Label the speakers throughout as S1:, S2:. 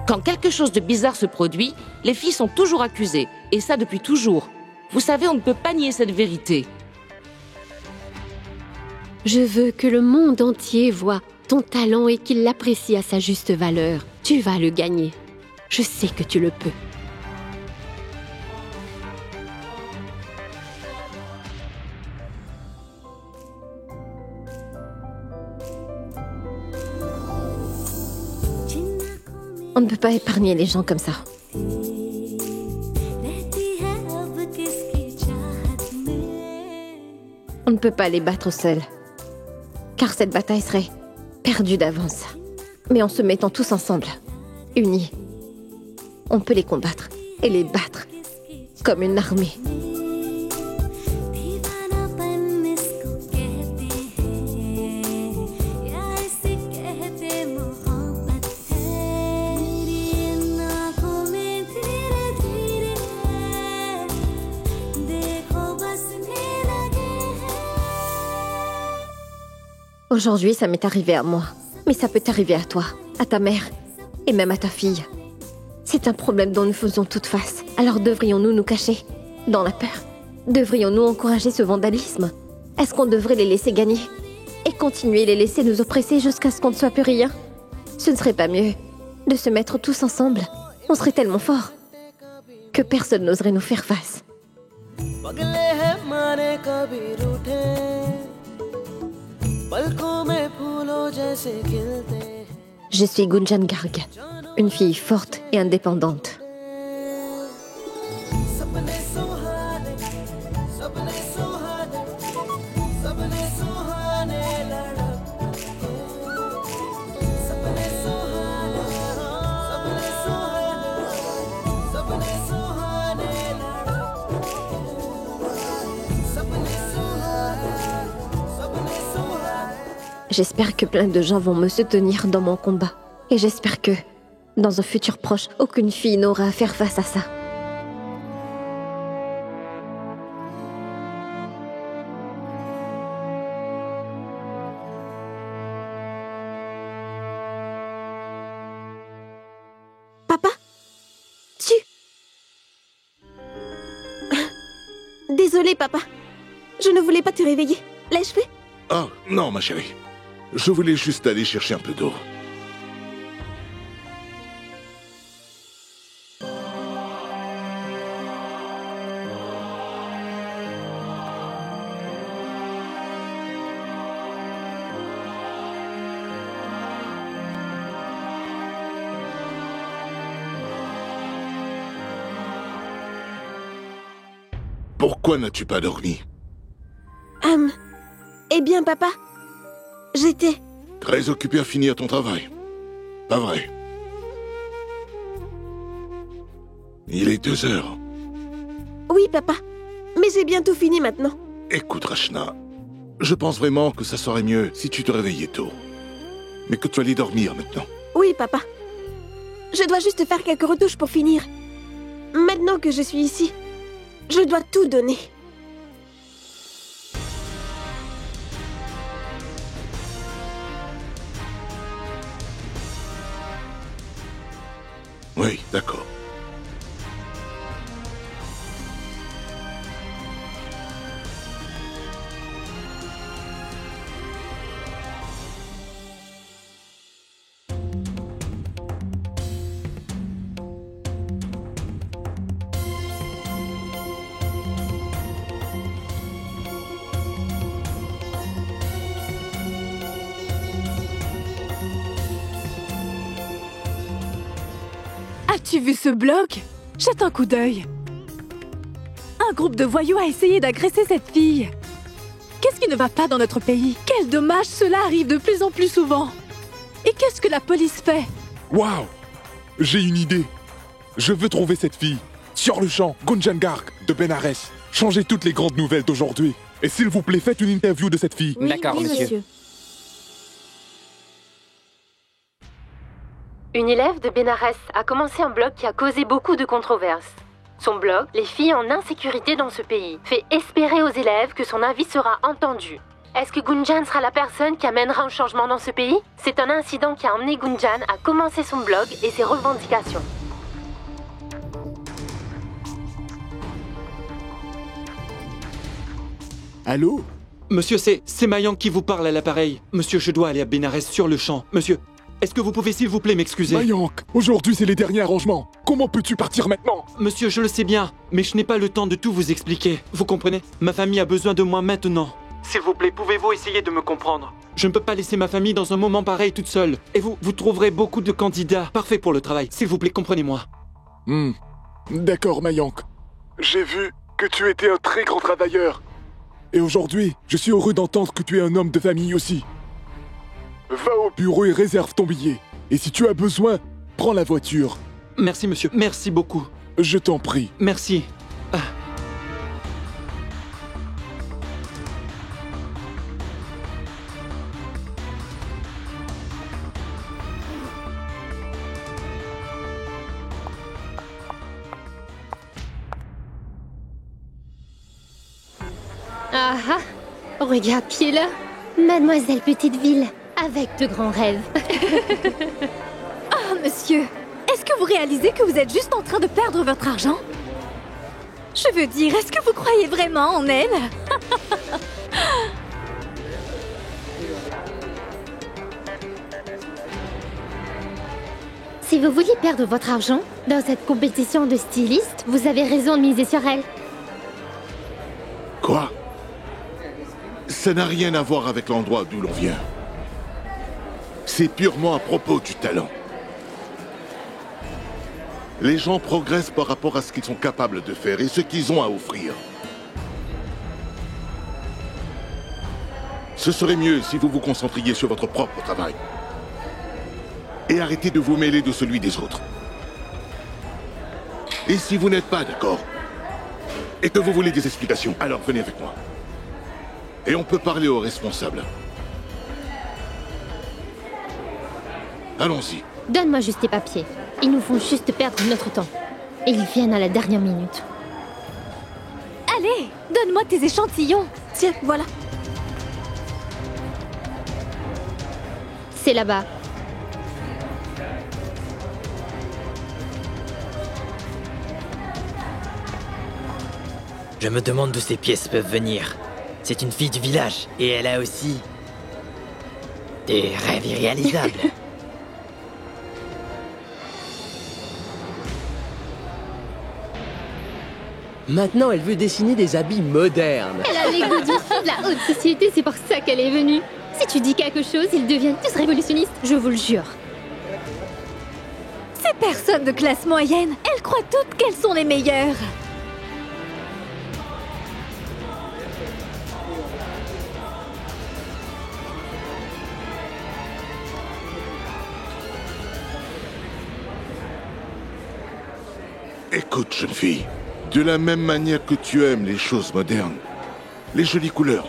S1: Quand quelque chose de bizarre se produit, les filles sont toujours accusées, et ça depuis toujours. Vous savez, on ne peut pas nier cette vérité.
S2: Je veux que le monde entier voie ton talent et qu'il l'apprécie à sa juste valeur. Tu vas le gagner. Je sais que tu le peux. On ne peut pas épargner les gens comme ça. On ne peut pas les battre seuls. Car cette bataille serait perdue d'avance. Mais en se mettant tous ensemble, unis, on peut les combattre et les battre comme une armée. Aujourd'hui, ça m'est arrivé à moi. Mais ça peut t'arriver à toi, à ta mère, et même à ta fille. C'est un problème dont nous faisons toutes face. Alors devrions-nous nous cacher dans la peur? Devrions-nous encourager ce vandalisme? Est-ce qu'on devrait les laisser gagner? Et continuer les laisser nous oppresser jusqu'à ce qu'on ne soit plus rien? Ce ne serait pas mieux de se mettre tous ensemble? On serait tellement forts que personne n'oserait nous faire face. Je suis Gunjan Garg, une fille forte et indépendante. J'espère que plein de gens vont me soutenir dans mon combat. Et j'espère que, dans un futur proche, aucune fille n'aura à faire face à ça. Papa? Désolée, papa. Je ne voulais pas te réveiller. L'ai-je fait?
S3: Ah, non, ma chérie. Je voulais juste aller chercher un peu d'eau. Pourquoi n'as-tu pas dormi?
S2: Eh bien, papa, j'étais...
S3: Très occupé à finir ton travail. Pas vrai? Il est 2 heures.
S2: Oui, papa, mais j'ai bientôt fini maintenant.
S3: Écoute, Rachna, je pense vraiment que ça serait mieux si tu te réveillais tôt. Mais que tu allais dormir maintenant.
S2: Oui, papa. Je dois juste faire quelques retouches pour finir. Maintenant que je suis ici, je dois tout donner.
S3: Oui, d'accord.
S4: As-tu vu ce blog? Jette un coup d'œil. Un groupe de voyous a essayé d'agresser cette fille. Qu'est-ce qui ne va pas dans notre pays? Quel dommage, cela arrive de plus en plus souvent. Et qu'est-ce que la police fait?
S5: Waouh! J'ai une idée. Je veux trouver cette fille. Sur le champ, Gunjan Garg de Benares. Changez toutes les grandes nouvelles d'aujourd'hui. Et s'il vous plaît, faites une interview de cette fille.
S2: Oui,
S6: D'accord,
S2: oui,
S6: monsieur.
S2: Une élève de Benares a commencé un blog qui a causé beaucoup de controverses. Son blog, Les filles en insécurité dans ce pays, fait espérer aux élèves que son avis sera entendu. Est-ce que Gunjan sera la personne qui amènera un changement dans ce pays? C'est un incident qui a emmené Gunjan à commencer son blog et ses revendications.
S6: Allô?
S7: Monsieur, c'est Mayank qui vous parle à l'appareil. Monsieur, je dois aller à Benares sur le champ. Monsieur, est-ce que vous pouvez s'il vous plaît m'excuser?
S5: Mayank, aujourd'hui c'est les derniers arrangements. Comment peux-tu partir maintenant?
S7: Monsieur, je le sais bien, mais je n'ai pas le temps de tout vous expliquer. Vous comprenez? Ma famille a besoin de moi maintenant. S'il vous plaît, pouvez-vous essayer de me comprendre? Je ne peux pas laisser ma famille dans un moment pareil toute seule. Et vous trouverez beaucoup de candidats parfaits pour le travail. S'il vous plaît, comprenez-moi.
S5: D'accord, Mayank. J'ai vu que tu étais un très grand travailleur. Et aujourd'hui, je suis heureux d'entendre que tu es un homme de famille aussi. Va au bureau et réserve ton billet. Et si tu as besoin, prends la voiture.
S7: Merci, monsieur. Merci beaucoup.
S5: Je t'en prie.
S7: Merci.
S2: Ah ah! Regarde qui est là! Mademoiselle Petite Ville, avec de grands rêves.
S4: Ah, monsieur, est-ce que vous réalisez que vous êtes juste en train de perdre votre argent? Je veux dire, est-ce que vous croyez vraiment en elle?
S2: Si vous vouliez perdre votre argent dans cette compétition de stylistes, vous avez raison de miser sur elle.
S3: Quoi? Ça n'a rien à voir avec l'endroit d'où l'on vient. C'est purement à propos du talent. Les gens progressent par rapport à ce qu'ils sont capables de faire et ce qu'ils ont à offrir. Ce serait mieux si vous vous concentriez sur votre propre travail. Et arrêtez de vous mêler de celui des autres. Et si vous n'êtes pas d'accord, et que vous voulez des explications, alors venez avec moi. Et on peut parler aux responsables. Allons-y.
S2: Donne-moi juste tes papiers. Ils nous font juste perdre notre temps. Et ils viennent à la dernière minute.
S4: Allez, donne-moi tes échantillons. Tiens, voilà.
S2: C'est là-bas.
S8: Je me demande d'où ces pièces peuvent venir. C'est une fille du village, et elle a aussi... des rêves irréalisables.
S9: Maintenant, elle veut dessiner des habits modernes.
S2: Elle a l'ego d'une fille de la haute société, c'est pour ça qu'elle est venue. Si tu dis quelque chose, ils deviennent tous révolutionnistes, je vous le jure.
S4: Ces personnes de classe moyenne, elles croient toutes qu'elles sont les meilleures.
S3: Écoute, jeune fille, de la même manière que tu aimes les choses modernes, les jolies couleurs,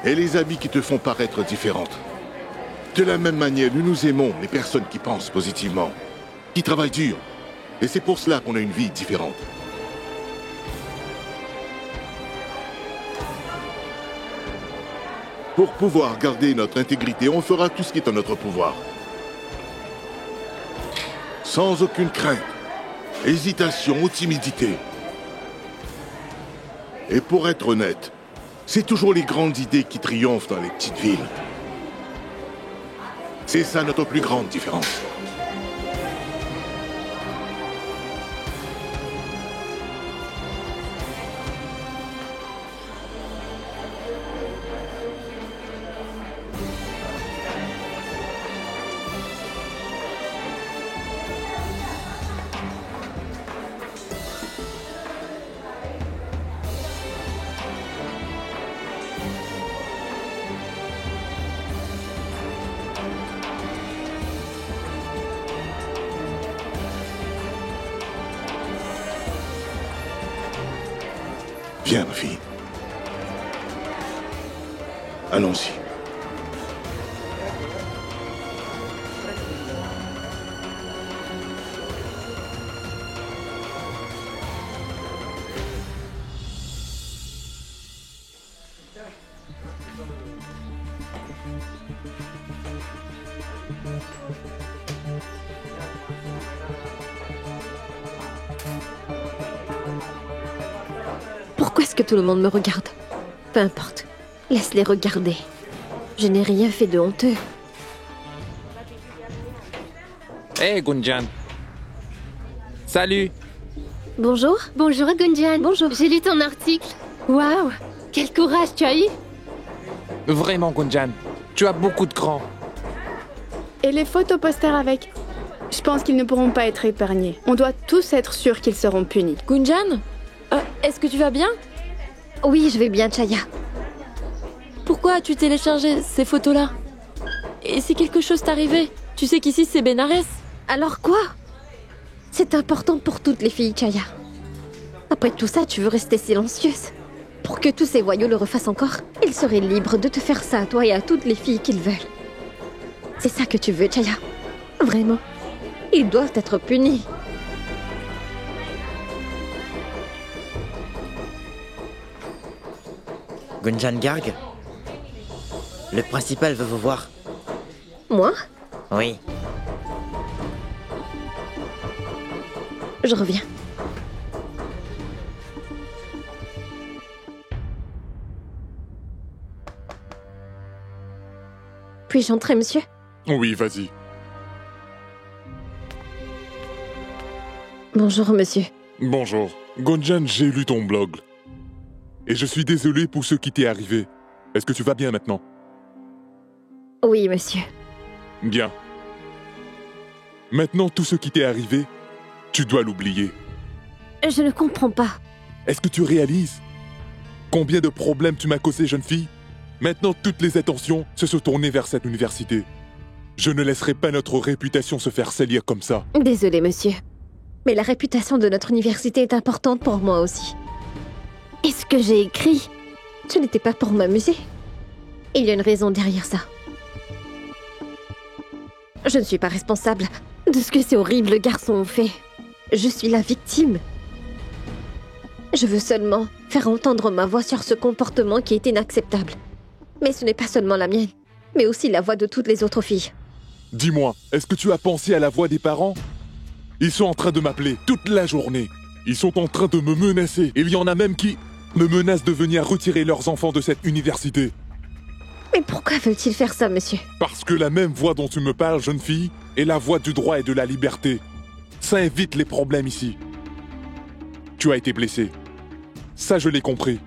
S3: et les habits qui te font paraître différente, de la même manière, nous aimons les personnes qui pensent positivement, qui travaillent dur, et c'est pour cela qu'on a une vie différente. Pour pouvoir garder notre intégrité, on fera tout ce qui est en notre pouvoir. Sans aucune crainte, hésitation ou timidité. Et pour être honnête, c'est toujours les grandes idées qui triomphent dans les petites villes. C'est ça notre plus grande différence. Viens, ma fille. Allons-y.
S2: est-ce que tout le monde me regarde? Peu importe. Laisse-les regarder. Je n'ai rien fait de honteux.
S6: Hey Gunjan. Salut.
S2: Bonjour.
S10: Bonjour Gunjan.
S2: Bonjour.
S10: J'ai lu ton article. Waouh, quel courage tu as eu.
S6: Vraiment Gunjan, tu as beaucoup de cran.
S11: Et les photos posters avec? Je pense qu'ils ne pourront pas être épargnés. On doit tous être sûrs qu'ils seront punis.
S4: Gunjan, est-ce que tu vas bien?
S2: Oui, je vais bien, Chaya.
S4: Pourquoi as-tu téléchargé ces photos-là? Et si quelque chose t'arrivait? Tu sais qu'ici c'est Benares.
S2: Alors quoi? C'est important pour toutes les filles, Chaya. Après tout ça, tu veux rester silencieuse? Pour que tous ces voyous le refassent encore, ils seraient libres de te faire ça à toi et à toutes les filles qu'ils veulent. C'est ça que tu veux, Chaya? Vraiment? Ils doivent être punis.
S8: Gunjan Garg, le principal veut vous voir.
S2: Moi?
S8: Oui.
S2: Je reviens. Puis-je entrer, monsieur?
S5: Oui, vas-y.
S2: Bonjour, monsieur.
S5: Bonjour. Gunjan, j'ai lu ton blog. Et je suis désolé pour ce qui t'est arrivé. Est-ce que tu vas bien maintenant?
S2: Oui, monsieur.
S5: Bien. Maintenant, tout ce qui t'est arrivé, tu dois l'oublier.
S2: Je ne comprends pas.
S5: Est-ce que tu réalises combien de problèmes tu m'as causé, jeune fille? Maintenant, toutes les attentions se sont tournées vers cette université. Je ne laisserai pas notre réputation se faire salir comme ça.
S2: Désolé, monsieur. Mais la réputation de notre université est importante pour moi aussi. Et ce que j'ai écrit, ce n'était pas pour m'amuser. Il y a une raison derrière ça. Je ne suis pas responsable de ce que ces horribles garçons ont fait. Je suis la victime. Je veux seulement faire entendre ma voix sur ce comportement qui est inacceptable. Mais ce n'est pas seulement la mienne, mais aussi la voix de toutes les autres filles.
S5: Dis-moi, est-ce que tu as pensé à la voix des parents? Ils sont en train de m'appeler toute la journée. Ils sont en train de me menacer. Il y en a même qui me menacent de venir retirer leurs enfants de cette université.
S2: Mais pourquoi veulent-ils faire ça, monsieur?
S5: Parce que la même voix dont tu me parles, jeune fille, est la voix du droit et de la liberté. Ça évite les problèmes ici. Tu as été blessé. Ça, je l'ai compris.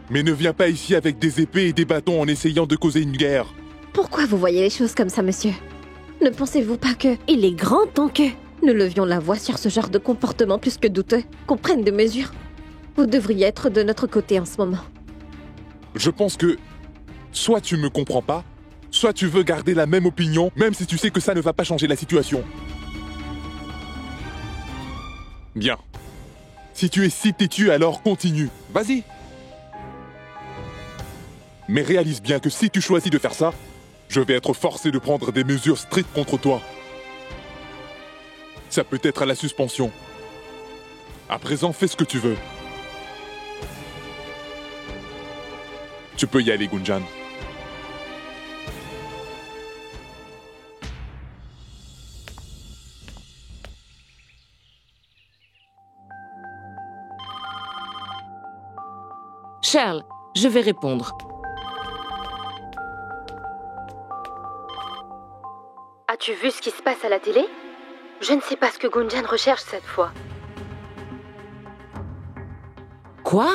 S5: Mais ne viens pas ici avec des épées et des bâtons en essayant de causer une guerre.
S2: Pourquoi vous voyez les choses comme ça, monsieur? Ne pensez-vous pas que il est grand temps que nous levions la voix sur ce genre de comportement plus que douteux, qu'on prenne des mesures? Vous devriez être de notre côté en ce moment.
S5: Je pense que soit tu me comprends pas, soit tu veux garder la même opinion, même si tu sais que ça ne va pas changer la situation. Bien. Si tu es si têtu, alors continue. Vas-y. Mais réalise bien que si tu choisis de faire ça, je vais être forcé de prendre des mesures strictes contre toi. Ça peut être à la suspension. À présent, fais ce que tu veux. Tu peux y aller, Gunjan.
S1: Charles, je vais répondre.
S10: As-tu vu ce qui se passe à la télé? Je ne sais pas ce que Gunjan recherche cette fois.
S1: Quoi?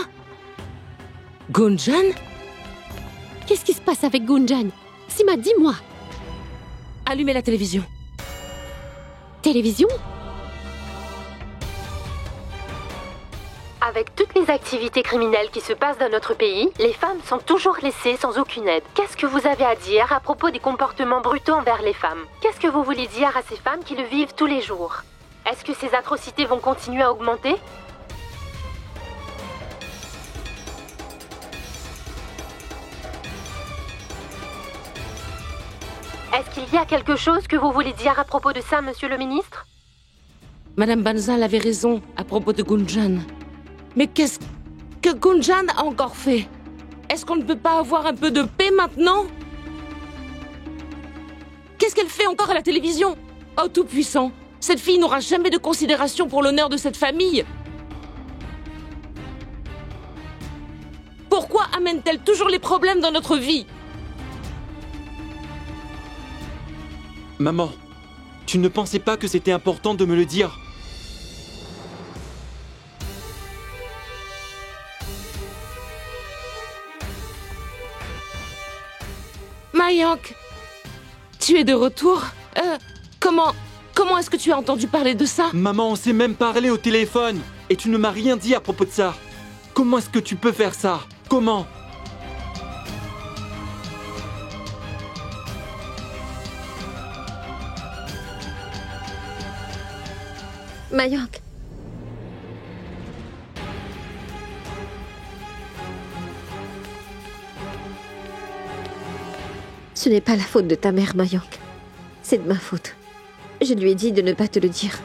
S1: Gunjan?
S10: Qu'est-ce qui se passe avec Gunjan? Sima, dis-moi.
S1: Allumez la télévision.
S10: Télévision? Avec toutes les activités criminelles qui se passent dans notre pays, les femmes sont toujours laissées sans aucune aide. Qu'est-ce que vous avez à dire à propos des comportements brutaux envers les femmes? Qu'est-ce que vous voulez dire à ces femmes qui le vivent tous les jours? Est-ce que ces atrocités vont continuer à augmenter? Est-ce qu'il y a quelque chose que vous voulez dire à propos de ça, monsieur le ministre?
S1: Madame Banzal avait raison à propos de Gunjan. Mais qu'est-ce que Gunjan a encore fait? Est-ce qu'on ne peut pas avoir un peu de paix maintenant? Qu'est-ce qu'elle fait encore à la télévision? Oh, tout-puissant! Cette fille n'aura jamais de considération pour l'honneur de cette famille. amène-t-elle toujours les problèmes dans notre vie?
S7: Maman, tu ne pensais pas que c'était important de me le dire?
S1: Mayank, tu es de retour? Comment est-ce que tu as entendu parler de ça?
S7: Maman, on s'est même parlé au téléphone et tu ne m'as rien dit à propos de ça. Comment est-ce que tu peux faire ça? Comment?
S2: Mayank. Ce n'est pas la faute de ta mère, Mayank. C'est de ma faute. Je lui ai dit de ne pas te le dire.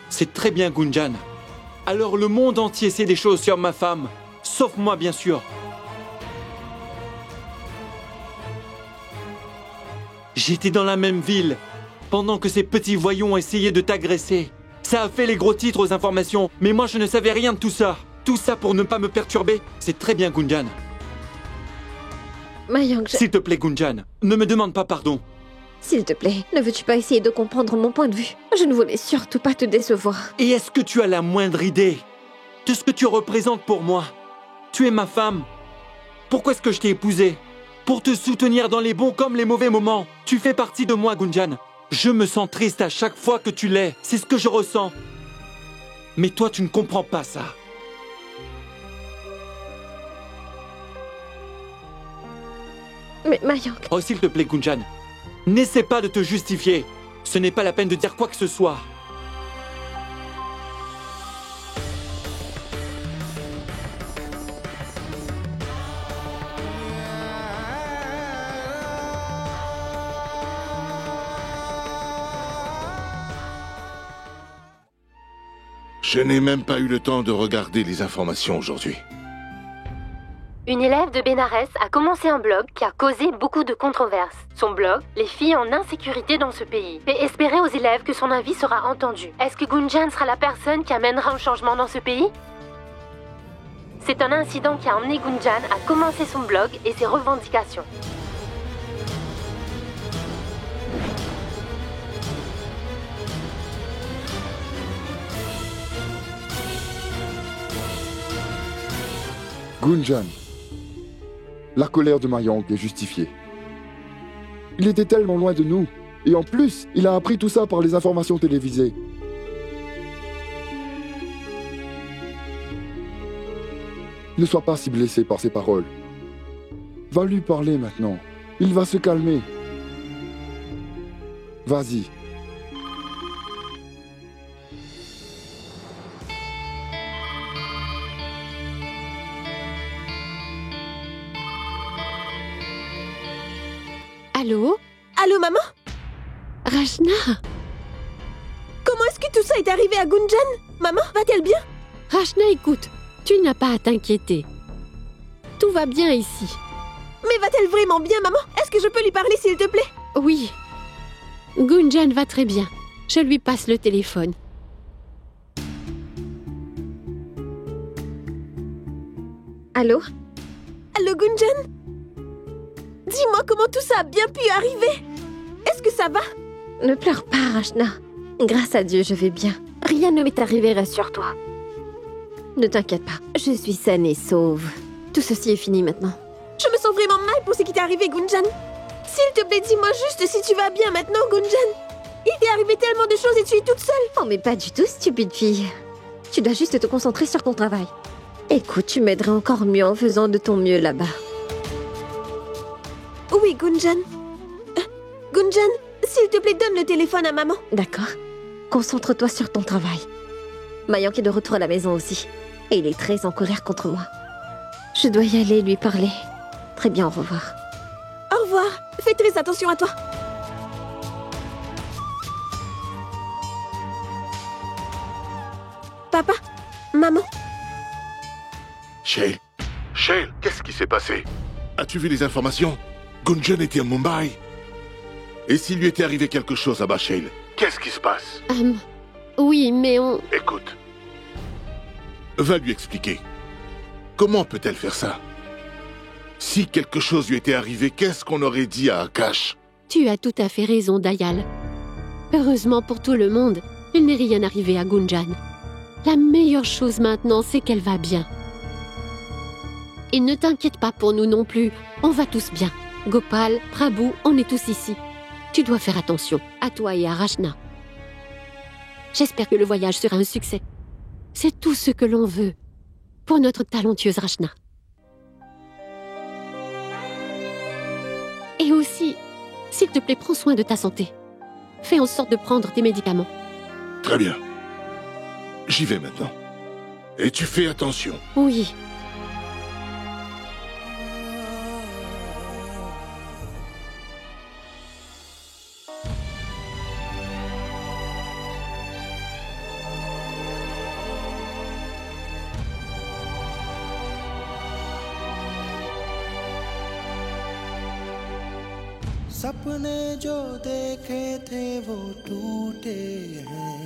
S7: C'est très bien, Gunjan. Alors le monde entier sait des choses sur ma femme. Sauf moi, bien sûr. J'étais dans la même ville pendant que ces petits voyous ont essayé de t'agresser. Ça a fait les gros titres aux informations, mais moi je ne savais rien de tout ça. Tout ça pour ne pas me perturber. C'est très bien, Gunjan.
S2: Mayank,
S7: S'il te plaît, Gunjan, ne me demande pas pardon.
S2: S'il te plaît, ne veux-tu pas essayer de comprendre mon point de vue? Je ne voulais surtout pas te décevoir.
S7: Et est-ce que tu as la moindre idée de ce que tu représentes pour moi? Tu es ma femme. Pourquoi est-ce que je t'ai épousée? Pour te soutenir dans les bons comme les mauvais moments. Tu fais partie de moi, Gunjan. Je me sens triste à chaque fois que tu l'es. C'est ce que je ressens. Mais toi, tu ne comprends pas ça.
S2: Mais Mayank...
S7: Oh, s'il te plaît, Gunjan. N'essaie pas de te justifier. Ce n'est pas la peine de dire quoi que ce soit.
S3: Je n'ai même pas eu le temps de regarder les informations aujourd'hui.
S10: Une élève de Bénarès a commencé un blog qui a causé beaucoup de controverses. Son blog, Les filles en insécurité dans ce pays, fait espérer aux élèves que son avis sera entendu. Est-ce que Gunjan sera la personne qui amènera un changement dans ce pays? C'est un incident qui a emmené Gunjan à commencer son blog et ses revendications.
S5: Gunjan. La colère de Mayank est justifiée. Il était tellement loin de nous. Et en plus, il a appris tout ça par les informations télévisées. Ne sois pas si blessé par ses paroles. Va lui parler maintenant. Il va se calmer. Vas-y.
S12: Allô?
S13: Allô, maman?
S12: Rachna?
S13: Comment est-ce que tout ça est arrivé à Gunjan? Maman, va-t-elle bien?
S12: Rachna, écoute, tu n'as pas à t'inquiéter. Tout va bien ici.
S13: Mais va-t-elle vraiment bien, maman? Est-ce que je peux lui parler, s'il te plaît?
S12: Oui. Gunjan va très bien. Je lui passe le téléphone.
S2: Allô?
S13: Allô, Gunjan? Dis-moi comment tout ça a bien pu arriver. Est-ce que ça va?
S2: Ne pleure pas, Rachna. Grâce à Dieu, je vais bien. Rien ne m'est arrivé, rassure-toi. Ne t'inquiète pas, je suis saine et sauve. Tout ceci est fini maintenant.
S13: Je me sens vraiment mal pour ce qui t'est arrivé, Gunjan. S'il te plaît, dis-moi juste si tu vas bien maintenant, Gunjan. Il t'est arrivé tellement de choses et tu es toute seule.
S2: Oh, mais pas du tout, stupide fille. Tu dois juste te concentrer sur ton travail. Écoute, tu m'aiderais encore mieux en faisant de ton mieux là-bas.
S13: Oui, Gunjan. Gunjan, s'il te plaît, donne le téléphone à maman.
S2: D'accord. Concentre-toi sur ton travail. Mayank est de retour à la maison aussi. Et il est très en colère contre moi. Je dois y aller lui parler. Très bien, au revoir.
S13: Au revoir. Fais très attention à toi. Papa, maman.
S3: Shail, qu'est-ce qui s'est passé? As-tu vu les informations? Gunjan était à Mumbai. Et s'il lui était arrivé quelque chose à Shail, qu'est-ce qui se passe?
S12: Oui, mais on...
S3: Écoute. Va lui expliquer. Comment peut-elle faire ça? Si quelque chose lui était arrivé, qu'est-ce qu'on aurait dit à Akash?
S12: Tu as tout à fait raison, Dayal. Heureusement pour tout le monde, il n'est rien arrivé à Gunjan. La meilleure chose maintenant, c'est qu'elle va bien. Et ne t'inquiète pas pour nous non plus, on va tous bien. Gopal, Prabhu, on est tous ici. Tu dois faire attention, à toi et à Rachna. J'espère que le voyage sera un succès. C'est tout ce que l'on veut pour notre talentueuse Rachna. Et aussi, s'il te plaît, prends soin de ta santé. Fais en sorte de prendre tes médicaments.
S3: Très bien. J'y vais maintenant. Et tu fais attention.
S12: Oui.
S14: सपने जो देखे थे वो टूटे हैं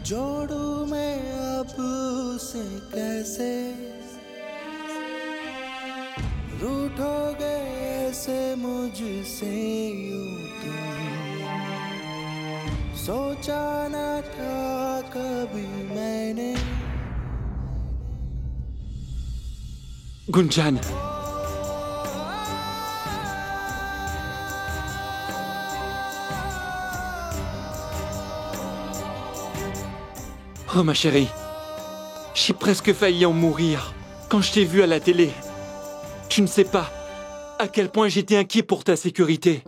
S14: जोड़ू मैं अब उसे कैसे रूठोगे ऐसे मुझसे यूं तुम सोचा न था कभी मैंने
S7: Gunjan. Oh ma chérie, j'ai presque failli en mourir quand je t'ai vu à la télé. Tu ne sais pas à quel point j'étais inquiet pour ta sécurité.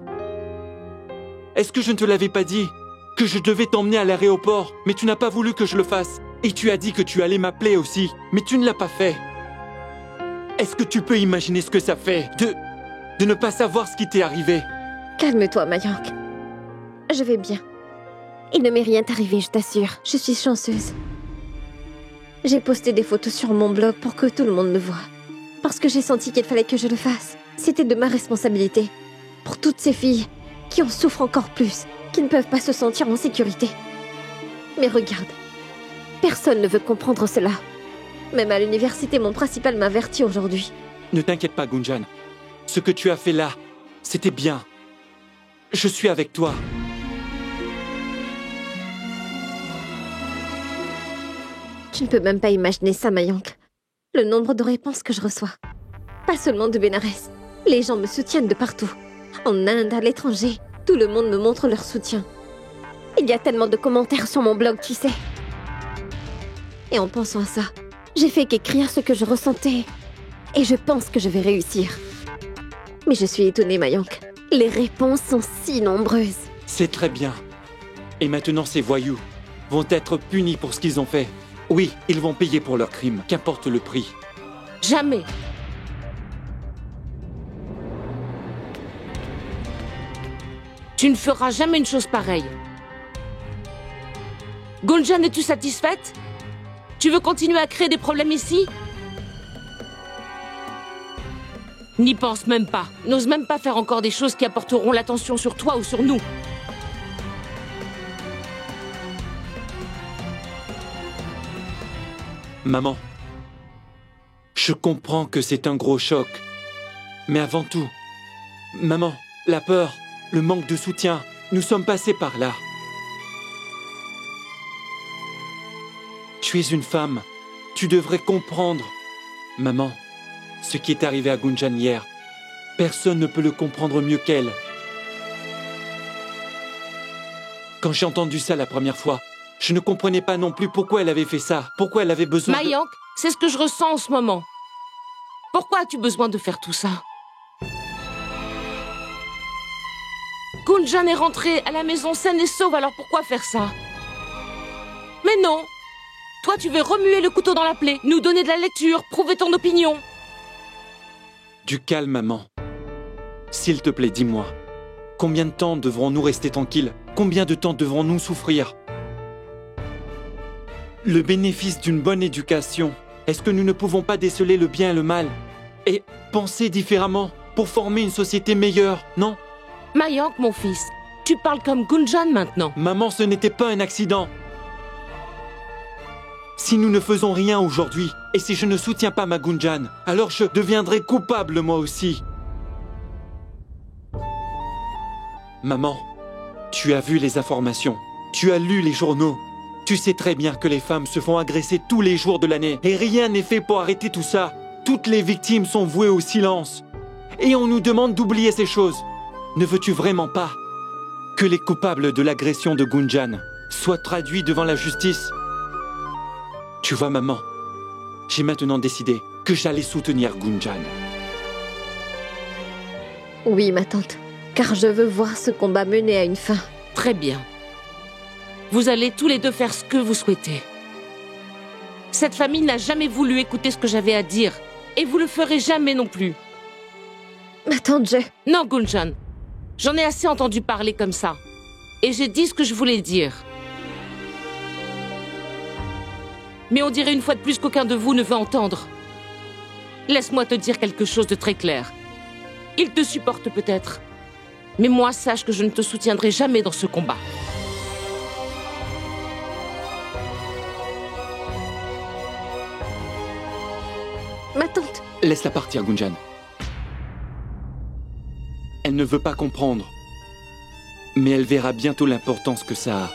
S7: Est-ce que je ne te l'avais pas dit que je devais t'emmener à l'aéroport, mais tu n'as pas voulu que je le fasse. Et tu as dit que tu allais m'appeler aussi, mais tu ne l'as pas fait. Est-ce que tu peux imaginer ce que ça fait de ne pas savoir ce qui t'est arrivé?
S2: Calme-toi, Mayank. Je vais bien. Il ne m'est rien arrivé, je t'assure. Je suis chanceuse. J'ai posté des photos sur mon blog pour que tout le monde me voie. Parce que j'ai senti qu'il fallait que je le fasse. C'était de ma responsabilité. Pour toutes ces filles qui en souffrent encore plus, qui ne peuvent pas se sentir en sécurité. Mais regarde, personne ne veut comprendre cela. Même à l'université, mon principal m'avertit aujourd'hui.
S7: Ne t'inquiète pas, Gunjan. Ce que tu as fait là, c'était bien. Je suis avec toi.
S2: Tu ne peux même pas imaginer ça, Mayank. Le nombre de réponses que je reçois. Pas seulement de Bénarès. Les gens me soutiennent de partout. En Inde, à l'étranger, tout le monde me montre leur soutien. Il y a tellement de commentaires sur mon blog, tu sais. Et en pensant à ça, j'ai fait qu'écrire ce que je ressentais. Et je pense que je vais réussir. Mais je suis étonnée, Mayank. Les réponses sont si nombreuses.
S7: C'est très bien. Et maintenant, ces voyous vont être punis pour ce qu'ils ont fait. Oui, ils vont payer pour leurs crimes, qu'importe le prix.
S1: Jamais. Tu ne feras jamais une chose pareille. Gunjan, es-tu satisfaite? Tu veux continuer à créer des problèmes ici? N'y pense même pas. N'ose même pas faire encore des choses qui apporteront l'attention sur toi ou sur nous.
S7: Maman, je comprends que c'est un gros choc. Mais avant tout, maman, la peur, le manque de soutien, nous sommes passés par là. Tu es une femme, tu devrais comprendre. Maman, ce qui est arrivé à Gunjan hier, personne ne peut le comprendre mieux qu'elle. Quand j'ai entendu ça la première fois, je ne comprenais pas non plus pourquoi elle avait fait ça, pourquoi elle avait besoin
S1: Mayank, c'est ce que je ressens en ce moment. Pourquoi as-tu besoin de faire tout ça? Gunjan est rentrée à la maison saine et sauve, alors pourquoi faire ça? Mais non! Toi, tu veux remuer le couteau dans la plaie, nous donner de la lecture, prouver ton opinion.
S7: Du calme, maman. S'il te plaît, dis-moi, combien de temps devrons-nous rester tranquilles? Combien de temps devrons-nous souffrir? Le bénéfice d'une bonne éducation, est-ce que nous ne pouvons pas déceler le bien et le mal et penser différemment pour former une société meilleure, non?
S1: Mayank, mon fils, tu parles comme Gunjan maintenant.
S7: Maman, ce n'était pas un accident. Si nous ne faisons rien aujourd'hui, et si je ne soutiens pas ma Gunjan, alors je deviendrai coupable moi aussi. Maman, tu as vu les informations, tu as lu les journaux. Tu sais très bien que les femmes se font agresser tous les jours de l'année et rien n'est fait pour arrêter tout ça. Toutes les victimes sont vouées au silence. Et on nous demande d'oublier ces choses. Ne veux-tu vraiment pas que les coupables de l'agression de Gunjan soient traduits devant la justice? Tu vois, maman, j'ai maintenant décidé que j'allais soutenir Gunjan.
S2: Oui, ma tante, car je veux voir ce combat mener à une fin.
S1: Très bien. Vous allez tous les deux faire ce que vous souhaitez. Cette famille n'a jamais voulu écouter ce que j'avais à dire, et vous le ferez jamais non plus.
S2: Ma tante,
S1: Non, Gunjan. J'en ai assez entendu parler comme ça. Et j'ai dit ce que je voulais dire. Mais on dirait une fois de plus qu'aucun de vous ne veut entendre. Laisse-moi te dire quelque chose de très clair. Il te supporte peut-être. Mais moi, sache que je ne te soutiendrai jamais dans ce combat.
S2: Ma tante.
S7: Laisse-la partir, Gunjan. Elle ne veut pas comprendre. Mais elle verra bientôt l'importance que ça a.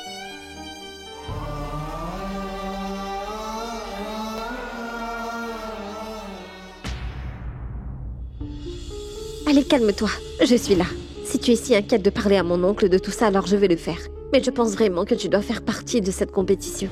S2: Allez, calme-toi. Je suis là. Si tu es si inquiète de parler à mon oncle de tout ça, alors je vais le faire. Mais je pense vraiment que tu dois faire partie de cette compétition.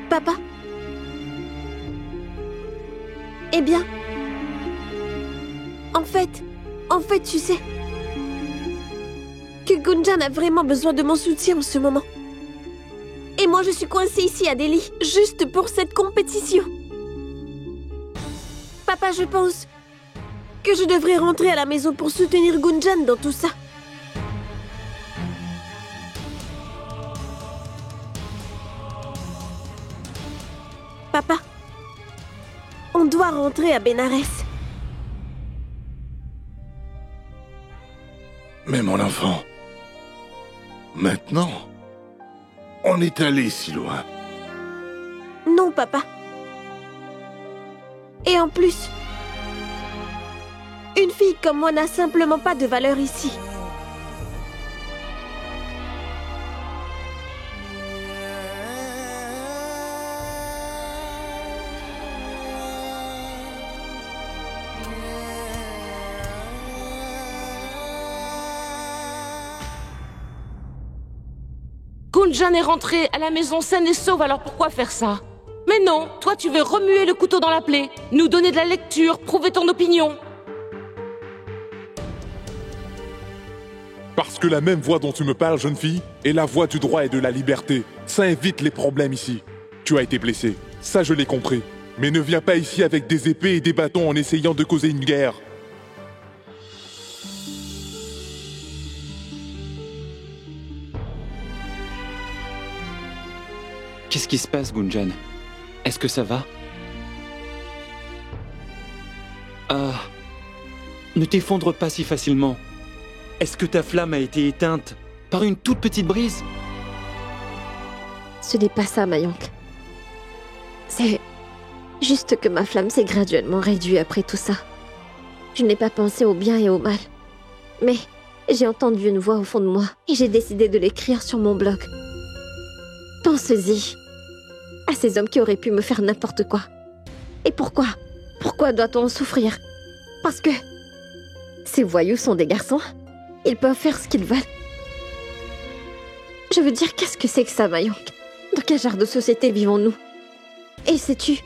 S2: Papa? Eh bien... En fait, tu sais... que Gunjan a vraiment besoin de mon soutien en ce moment. Et moi, je suis coincée ici à Delhi, juste pour cette compétition. Papa, je pense que je devrais rentrer à la maison pour soutenir Gunjan dans tout ça. Papa, on doit rentrer à Bénarès.
S3: Mais mon enfant, maintenant, on est allé si loin.
S2: Non, papa. Et en plus, une fille comme moi n'a simplement pas de valeur ici.
S1: Gunjan est rentrée à la maison saine et sauve, alors pourquoi faire ça? Mais non, toi tu veux remuer le couteau dans la plaie, nous donner de la lecture, prouver ton opinion.
S5: Parce que la même voix dont tu me parles, jeune fille, est la voix du droit et de la liberté. Ça évite les problèmes ici. Tu as été blessé, ça je l'ai compris. Mais ne viens pas ici avec des épées et des bâtons en essayant de causer une guerre.
S7: Qu'est-ce qui se passe, Gunjan? Est-ce que ça va? Ah, ne t'effondre pas si facilement. Est-ce que ta flamme a été éteinte par une toute petite brise?
S2: Ce n'est pas ça, Mayank. C'est juste que ma flamme s'est graduellement réduite après tout ça. Je n'ai pas pensé au bien et au mal. Mais j'ai entendu une voix au fond de moi et j'ai décidé de l'écrire sur mon blog. Pense-y à ces hommes qui auraient pu me faire n'importe quoi. Et pourquoi? Pourquoi doit-on souffrir? Parce que ces voyous sont des garçons. Ils peuvent faire ce qu'ils veulent. Je veux dire, qu'est-ce que c'est que ça, Mayank? Dans quel genre de société vivons-nous? Et sais-tu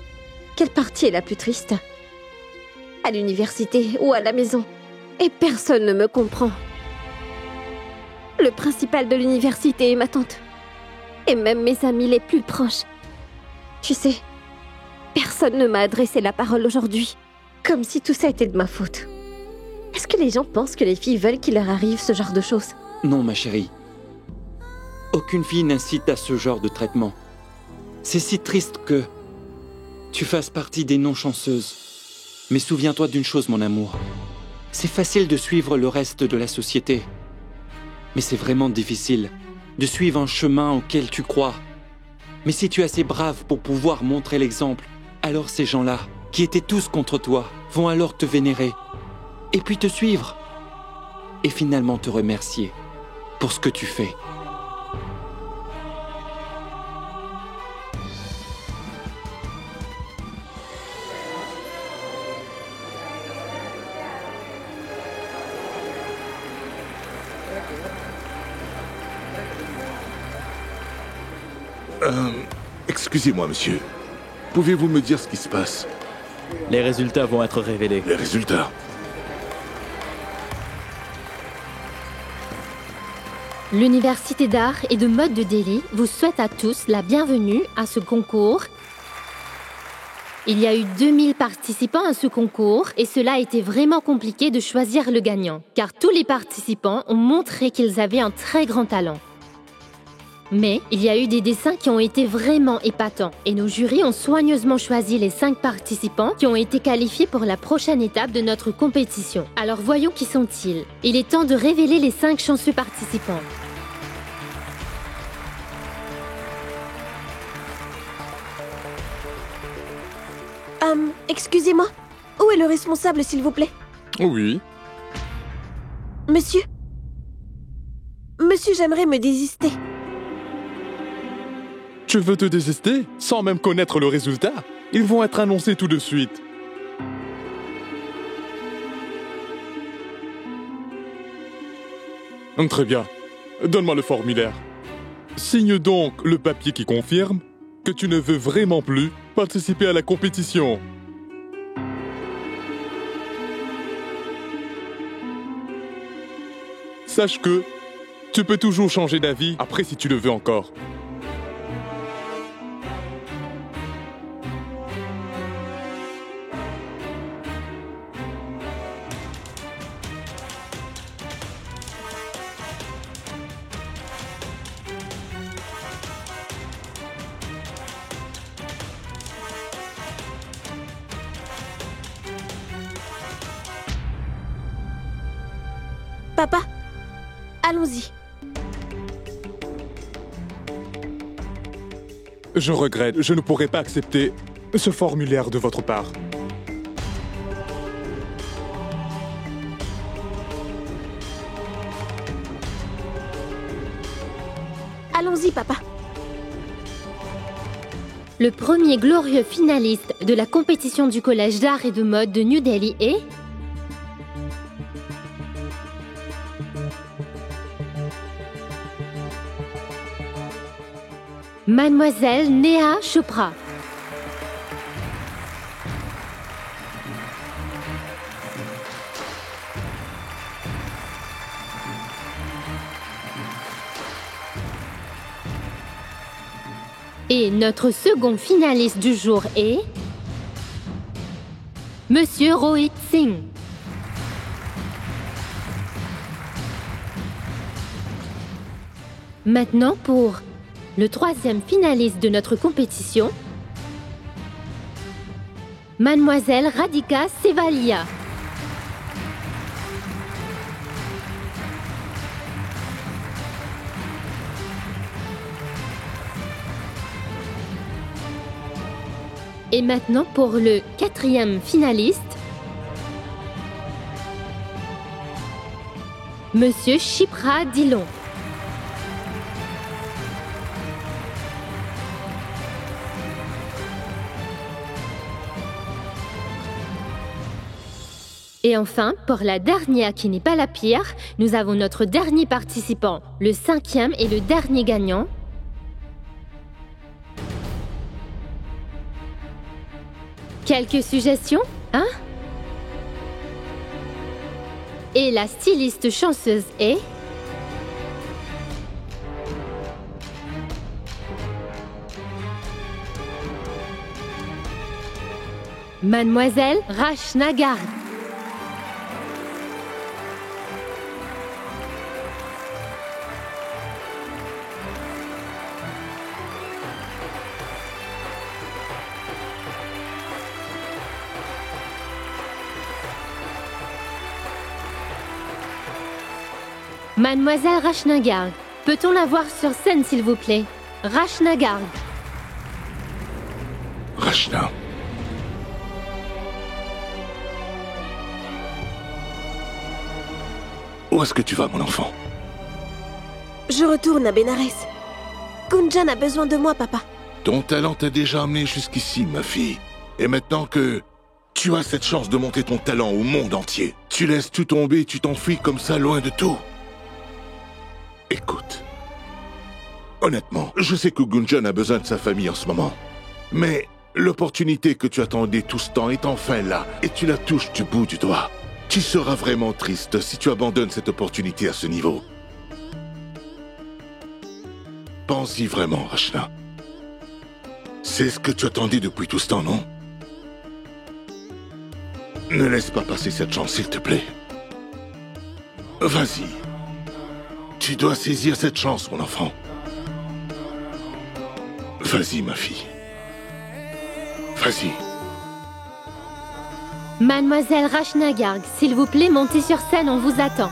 S2: quelle partie est la plus triste? À l'université ou à la maison. Et personne ne me comprend. Le principal de l'université est ma tante. Et même mes amis les plus proches. Tu sais, personne ne m'a adressé la parole aujourd'hui. Comme si tout ça était de ma faute. Est-ce que les gens pensent que les filles veulent qu'il leur arrive ce genre de choses?
S7: Non, ma chérie. Aucune fille n'incite à ce genre de traitement. C'est si triste que tu fasses partie des non-chanceuses. Mais souviens-toi d'une chose, mon amour. C'est facile de suivre le reste de la société. Mais c'est vraiment difficile de suivre un chemin auquel tu crois. Mais si tu es assez brave pour pouvoir montrer l'exemple, alors ces gens-là, qui étaient tous contre toi, vont alors te vénérer, et puis te suivre, et finalement te remercier pour ce que tu fais.
S3: Excusez-moi, monsieur. Pouvez-vous me dire ce qui se passe?
S15: Les résultats vont être révélés.
S3: Les résultats?
S12: L'Université d'art et de mode de Delhi vous souhaite à tous la bienvenue à ce concours. Il y a eu 2000 participants à ce concours et cela a été vraiment compliqué de choisir le gagnant, car tous les participants ont montré qu'ils avaient un très grand talent. Mais il y a eu des dessins qui ont été vraiment épatants et nos jurys ont soigneusement choisi les 5 participants qui ont été qualifiés pour la prochaine étape de notre compétition. Alors voyons qui sont-ils. Il est temps de révéler les 5 chanceux participants.
S13: Excusez-moi. Où est le responsable, s'il vous plaît?
S5: Oui.
S13: Monsieur? Monsieur, j'aimerais me désister.
S5: Tu veux te désister sans même connaître le résultat? Ils vont être annoncés tout de suite. Très bien. Donne-moi le formulaire. Signe donc le papier qui confirme que tu ne veux vraiment plus participer à la compétition. Sache que tu peux toujours changer d'avis après si tu le veux encore.
S13: Papa, allons-y.
S5: Je regrette, je ne pourrai pas accepter ce formulaire de votre part.
S13: Allons-y, papa.
S12: Le premier glorieux finaliste de la compétition du Collège d'art et de mode de New Delhi est... Mademoiselle Neha Chopra. Et notre second finaliste du jour est... Monsieur Rohit Singh. Maintenant pour le troisième finaliste de notre compétition, Mademoiselle Radhika Sevalia. Et maintenant pour le quatrième finaliste, Monsieur Shipra Dillon. Et enfin, pour la dernière qui n'est pas la pire, nous avons notre dernier participant, le cinquième et le dernier gagnant. Quelques suggestions, hein? Et la styliste chanceuse est... Mademoiselle Rashna Garg. Mademoiselle Rashna Garg. Peut-on la voir sur scène, s'il vous plaît? Rashna Garg.
S3: Rashna. Où est-ce que tu vas, mon enfant?
S13: Je retourne à Bénarès. Gunjan a besoin de moi, papa.
S3: Ton talent t'a déjà amené jusqu'ici, ma fille. Et maintenant que tu as cette chance de monter ton talent au monde entier, tu laisses tout tomber et tu t'enfuis comme ça, loin de tout. Écoute. Honnêtement, je sais que Gunjan a besoin de sa famille en ce moment. Mais l'opportunité que tu attendais tout ce temps est enfin là, et tu la touches du bout du doigt. Tu seras vraiment triste si tu abandonnes cette opportunité à ce niveau. Pense-y vraiment, Rashna. C'est ce que tu attendais depuis tout ce temps, non? Ne laisse pas passer cette chance, s'il te plaît. Vas-y. Tu dois saisir cette chance, mon enfant. Vas-y, ma fille. Vas-y.
S12: Mademoiselle Rashna Garg, s'il vous plaît, montez sur scène, on vous attend.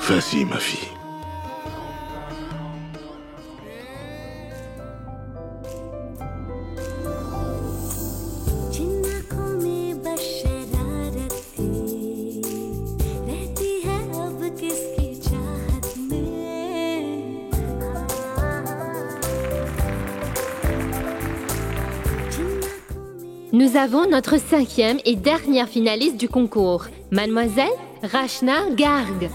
S3: Vas-y, ma fille.
S12: Nous avons notre 5e et dernière finaliste du concours, Mademoiselle Rashna Garg.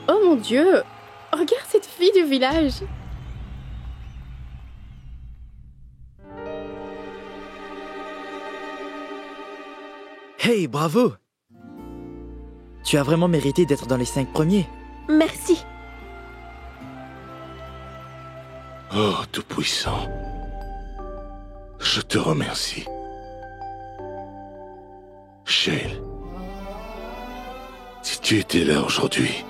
S11: Oh mon Dieu! Regarde cette fille du village!
S8: Hey, bravo! Tu as vraiment mérité d'être dans les 5 premiers.
S13: Merci.
S3: Oh, Tout-Puissant. Je te remercie. Shale. Si tu étais là aujourd'hui,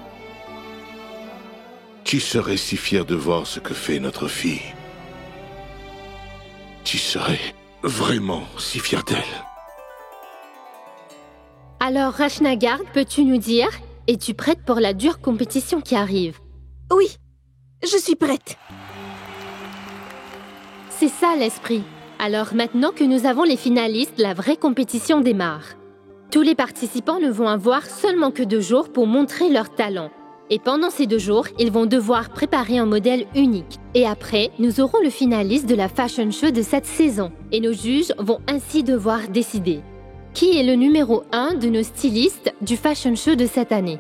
S3: tu serais si fier de voir ce que fait notre fille. Tu serais vraiment si fier d'elle.
S12: Alors, Rashna Garg, peux-tu nous dire, es-tu prête pour la dure compétition qui arrive?
S13: Oui, je suis prête.
S12: C'est ça l'esprit. Alors maintenant que nous avons les finalistes, la vraie compétition démarre. Tous les participants ne vont avoir seulement que 2 jours pour montrer leur talent. Et pendant ces 2 jours, ils vont devoir préparer un modèle unique. Et après, nous aurons le finaliste de la fashion show de cette saison. Et nos juges vont ainsi devoir décider. Qui est le numéro 1 de nos stylistes du fashion show de cette année?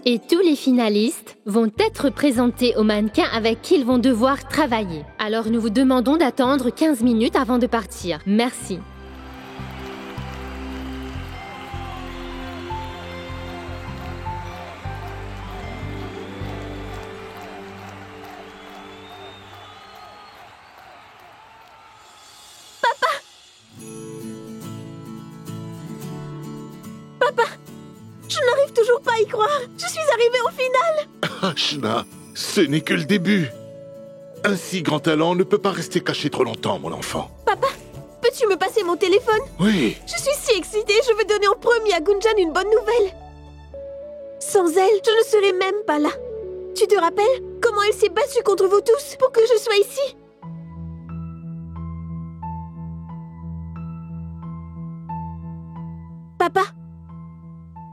S12: Et tous les finalistes vont être présentés aux mannequins avec qui ils vont devoir travailler. Alors nous vous demandons d'attendre 15 minutes avant de partir. Merci.
S13: Papa, je n'arrive toujours pas à y croire. Je suis arrivée au final.
S3: Rashna, ce n'est que le début. Un si grand talent ne peut pas rester caché trop longtemps, mon enfant.
S13: Papa, peux-tu me passer mon téléphone?
S3: Oui.
S13: Je suis si excitée, je veux donner en premier à Gunjan une bonne nouvelle. Sans elle, je ne serais même pas là. Tu te rappelles comment elle s'est battue contre vous tous pour que je sois ici? Papa,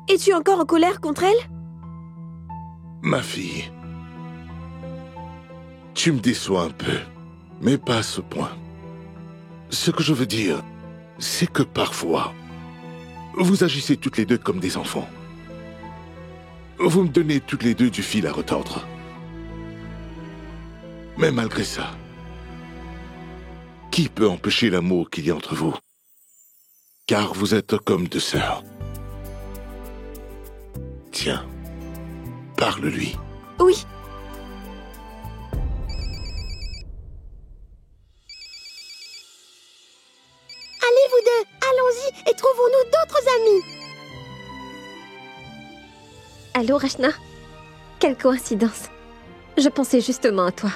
S13: es-tu encore en colère contre elle?
S3: Ma fille, tu me déçois un peu, mais pas à ce point. Ce que je veux dire, c'est que parfois, vous agissez toutes les deux comme des enfants. Vous me donnez toutes les deux du fil à retordre. Mais malgré ça, qui peut empêcher l'amour qu'il y a entre vous? Car vous êtes comme deux sœurs. Tiens, parle-lui.
S13: Oui.
S2: Allez, vous deux, allons-y et trouvons-nous d'autres amis. Allô, Rachna? Quelle coïncidence. Je pensais justement à toi.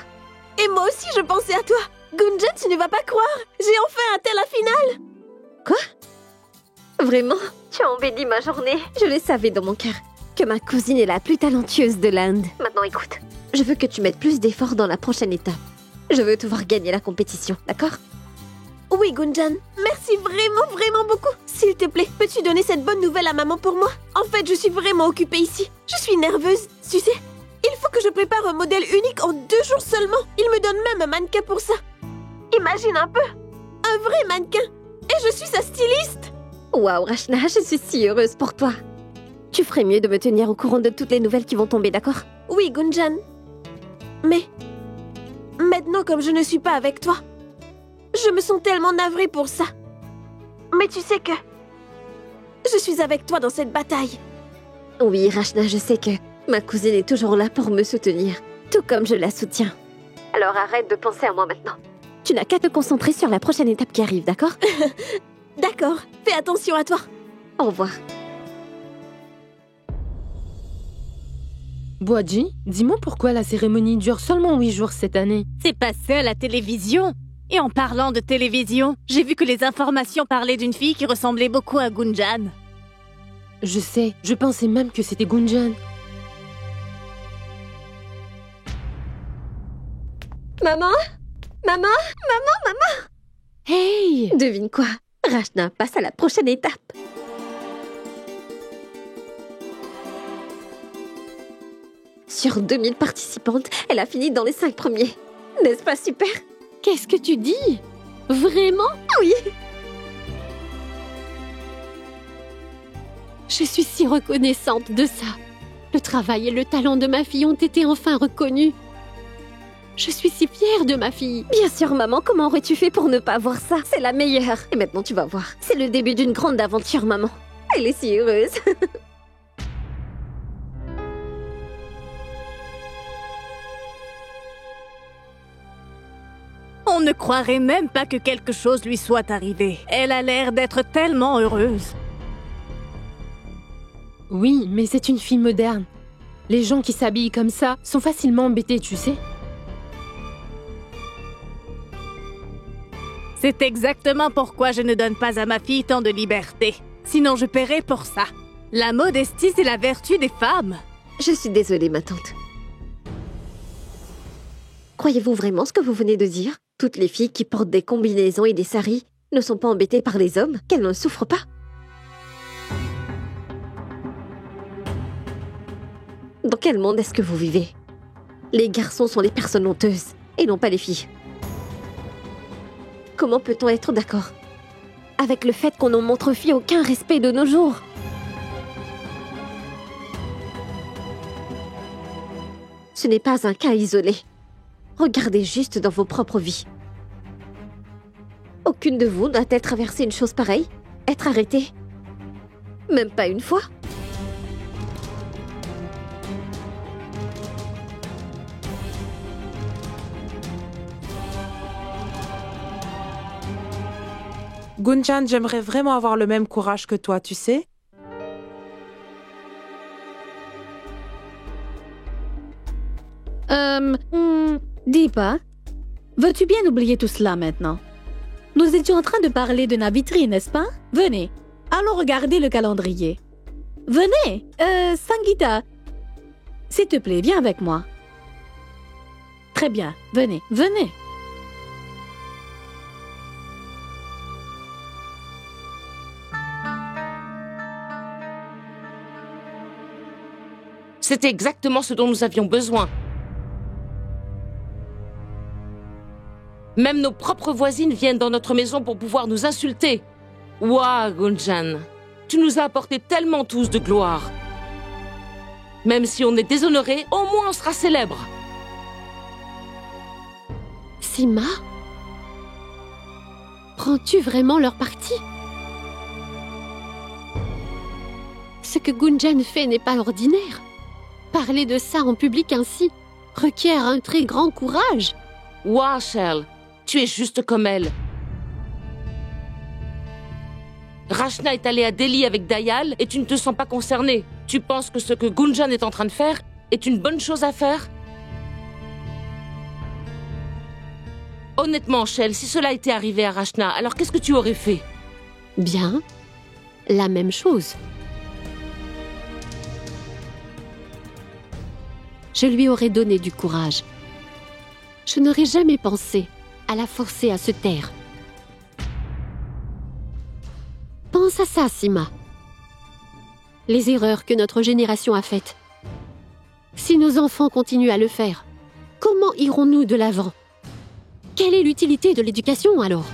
S13: Et moi aussi, je pensais à toi. Gunjan, tu ne vas pas croire. J'ai enfin atteint la finale.
S2: Quoi? Vraiment? Tu as embelli ma journée. Je le savais dans mon cœur que ma cousine est la plus talentueuse de l'Inde. Maintenant, écoute. Je veux que tu mettes plus d'efforts dans la prochaine étape. Je veux te voir gagner la compétition, d'accord?
S13: Oui, Gunjan. Merci vraiment, vraiment beaucoup. S'il te plaît, peux-tu donner cette bonne nouvelle à maman pour moi? En fait, je suis vraiment occupée ici. Je suis nerveuse, tu sais. Il faut que je prépare un modèle unique en 2 jours seulement. Il me donne même un mannequin pour ça. Imagine un peu. Un vrai mannequin. Et je suis sa styliste.
S2: Waouh, Rachna, je suis si heureuse pour toi. Tu ferais mieux de me tenir au courant de toutes les nouvelles qui vont tomber, d'accord?
S13: Oui, Gunjan. Mais maintenant, comme je ne suis pas avec toi, je me sens tellement navrée pour ça. Mais tu sais que je suis avec toi dans cette bataille.
S2: Oui, Rachna, je sais que ma cousine est toujours là pour me soutenir, tout comme je la soutiens. Alors arrête de penser à moi maintenant. Tu n'as qu'à te concentrer sur la prochaine étape qui arrive, d'accord?
S13: D'accord, fais attention à toi.
S2: Au revoir.
S1: Boadji, dis-moi pourquoi la cérémonie dure seulement 8 jours cette année.
S4: C'est passé à la télévision. Et en parlant de télévision, j'ai vu que les informations parlaient d'une fille qui ressemblait beaucoup à Gunjan.
S1: Je sais, je pensais même que c'était Gunjan.
S2: Maman? Maman? Maman? Maman?
S1: Hey!
S2: Devine quoi? Rachna passe à la prochaine étape. Sur 2000 participantes, elle a fini dans les 5 premiers. N'est-ce pas super?
S12: Qu'est-ce que tu dis? Vraiment?
S2: Oui!
S12: Je suis si reconnaissante de ça. Le travail et le talent de ma fille ont été enfin reconnus. Je suis si fière de ma fille.
S2: Bien sûr, maman, comment aurais-tu fait pour ne pas voir ça? C'est la meilleure. Et maintenant, tu vas voir. C'est le début d'une grande aventure, maman. Elle est si heureuse.
S4: On ne croirait même pas que quelque chose lui soit arrivé. Elle a l'air d'être tellement heureuse.
S1: Oui, mais c'est une fille moderne. Les gens qui s'habillent comme ça sont facilement embêtés, tu sais.
S4: C'est exactement pourquoi je ne donne pas à ma fille tant de liberté. Sinon, je paierais pour ça. La modestie, c'est la vertu des femmes.
S2: Je suis désolée, ma tante. Croyez-vous vraiment ce que vous venez de dire? Toutes les filles qui portent des combinaisons et des saris ne sont pas embêtées par les hommes, qu'elles ne souffrent pas? Dans quel monde est-ce que vous vivez? Les garçons sont les personnes honteuses, et non pas les filles. Comment peut-on être d'accord avec le fait qu'on ne montre aux filles aucun respect de nos jours? Ce n'est pas un cas isolé. Regardez juste dans vos propres vies. Aucune de vous n'a-t-elle traversé une chose pareille? Être arrêtée? Même pas une fois?
S16: Gunjan, j'aimerais vraiment avoir le même courage que toi, tu sais?
S4: Deepa, veux-tu bien oublier tout cela maintenant? Nous étions en train de parler de Navitri, n'est-ce pas? Venez, allons regarder le calendrier. Venez, Sangeeta, s'il te plaît, viens avec moi. Très bien, venez, venez.
S1: C'était exactement ce dont nous avions besoin. Même nos propres voisines viennent dans notre maison pour pouvoir nous insulter. Ouah, Gunjan, tu nous as apporté tellement tous de gloire. Même si on est déshonoré, au moins on sera célèbre.
S12: Sima, prends-tu vraiment leur parti? Ce que Gunjan fait n'est pas ordinaire. Parler de ça en public ainsi requiert un très grand courage.
S1: Ouah, Shell, tu es juste comme elle. Rachna est allée à Delhi avec Dayal et tu ne te sens pas concernée. Tu penses que ce que Gunjan est en train de faire est une bonne chose à faire? Honnêtement, Shell, si cela était arrivé à Rachna, alors qu'est-ce que tu aurais fait?
S12: Bien, la même chose. Je lui aurais donné du courage. Je n'aurais jamais pensé à la forcer à se taire. Pense à ça, Sima. Les erreurs que notre génération a faites. Si nos enfants continuent à le faire, comment irons-nous de l'avant? Quelle est l'utilité de l'éducation alors?